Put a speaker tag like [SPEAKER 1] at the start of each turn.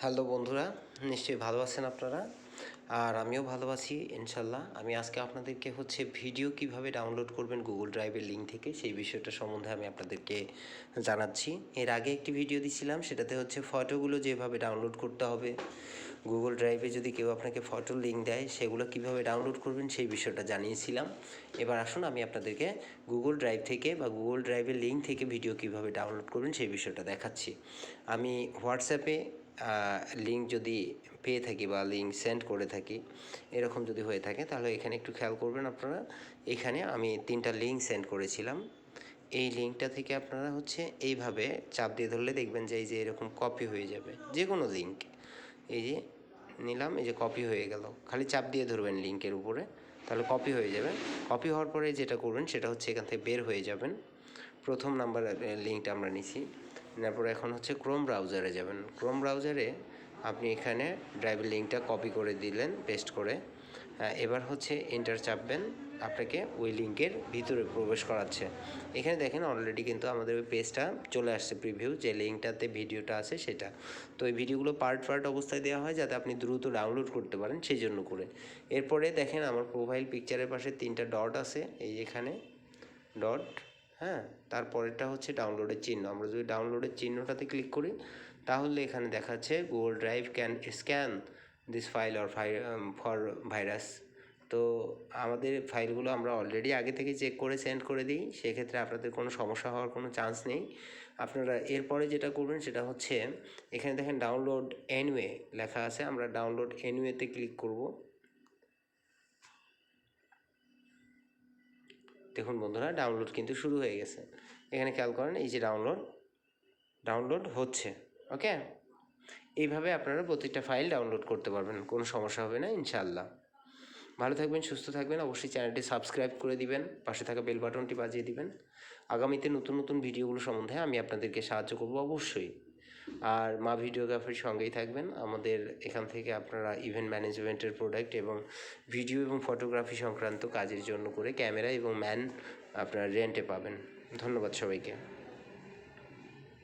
[SPEAKER 1] Hello বন্ধুরা, নিশ্চয়ই ভালো আছেন আপনারা। আর আমিও ভালো আছি ইনশাল্লাহ। আমি আজকে আপনাদেরকে ভিডিও কিভাবে ডাউনলোড করবেন গুগল ড্রাইভের লিঙ্ক থেকে সেই বিষয়টা সম্বন্ধে আমি আপনাদেরকে জানাচ্ছি। এর আগে একটি ভিডিও দিছিলাম, সেটাতে ফটোগুলো যেভাবে ডাউনলোড করতে হবে, গুগল ড্রাইভে যদি কেউ আপনাকে ফটোর লিঙ্ক দেয় সেগুলো কিভাবে ডাউনলোড করবেন সেই বিষয়টা জানিয়েছিলাম। এবার আসুন আমি আপনাদেরকে গুগল ড্রাইভ থেকে বা গুগল ড্রাইভের লিঙ্ক থেকে ভিডিও কিভাবে ডাউনলোড করবেন সেই বিষয়টা দেখাচ্ছি। আমি হোয়াটসঅ্যাপে লিঙ্ক যদি পেয়ে থাকি বা লিঙ্ক সেন্ড করে থাকি, এরকম যদি হয়ে থাকে তাহলে এখানে একটু খেয়াল করবেন আপনারা। এখানে আমি 3টা লিঙ্ক সেন্ড করেছিলাম। এই লিঙ্কটা থেকে আপনারা এইভাবে চাপ দিয়ে ধরলে দেখবেন যে এই যে এরকম কপি হয়ে যাবে যে কোনো লিঙ্ক। এই যে নিলাম, এই যে কপি হয়ে গেল। খালি চাপ দিয়ে ধরবেন লিঙ্কের উপরে, তাহলে কপি হয়ে যাবে। কপি হওয়ার পরে যেটা করবেন সেটা এখান থেকে বের হয়ে যাবেন। প্রথম নাম্বার লিঙ্কটা আমরা নিছি, তারপরে এখন ক্রোম ব্রাউজারে যাবেন। ক্রোম ব্রাউজারে আপনি এখানে ড্রাইভের লিঙ্কটা কপি করে দিলেন পেস্ট করে। এবার এন্টার চাপবেন, আপনাকে ওই লিঙ্কের ভিতরে প্রবেশ করাচ্ছে। এখানে দেখেন অলরেডি কিন্তু আমাদের ওই পেজটা চলে আসছে, প্রিভিউ যে লিঙ্কটাতে ভিডিওটা আছে সেটা। তো এই ভিডিওগুলো পার্ট অবস্থায় দেওয়া হয় যাতে আপনি দ্রুত ডাউনলোড করতে পারেন, সেই জন্য করে। এরপরে দেখেন আমার প্রোফাইল পিকচারের পাশে 3টা ডট আছে, এই এখানে ডট। হ্যাঁ, তারপরেরটা ডাউনলোডের চিহ্ন। আমরা যদি ডাউনলোডের চিহ্নটাতে ক্লিক করি তাহলে এখানে দেখাচ্ছে Google drive can scan this file or for virus. তো আমাদের ফাইলগুলো আমরা অলরেডি আগে থেকে চেক করে সেন্ড করে দিই, সেক্ষেত্রে আপনাদের কোনো সমস্যা হওয়ার কোনো চান্স নেই। আপনারা এরপরে যেটা করবেন সেটা এখানে দেখেন ডাউনলোড এনিওয়ে লেখা আছে, আমরা ডাউনলোড এনিওয়েতে ক্লিক করব। দেখুন বন্ধুরা, ডাউনলোড কিন্তু শুরু হয়ে গেছে। এখানে খেয়াল করেন, এই যে ডাউনলোড হচ্ছে। ওকে, এইভাবে আপনারা প্রত্যেকটা ফাইল ডাউনলোড করতে পারবেন, কোনো সমস্যা হবে না ইনশাআল্লাহ। ভালো থাকবেন, সুস্থ থাকবেন। অবশ্যই চ্যানেলটি সাবস্ক্রাইব করে দিবেন, পাশে থাকা বেল বাটনটি বাজিয়ে দিবেন। আগামীতে নতুন নতুন ভিডিওগুলো সম্বন্ধে আমি আপনাদেরকে সাহায্য করব অবশ্যই। আর মা ভিডিওগ্রাফির সঙ্গেই থাকবেন। আমাদের এখান থেকে আপনারা ইভেন্ট ম্যানেজমেন্টের প্রোডাক্ট এবং ভিডিও এবং ফটোগ্রাফি সংক্রান্ত কাজের জন্য করে ক্যামেরা এবং ম্যান আপনারা রেন্টে পাবেন। ধন্যবাদ সবাইকে।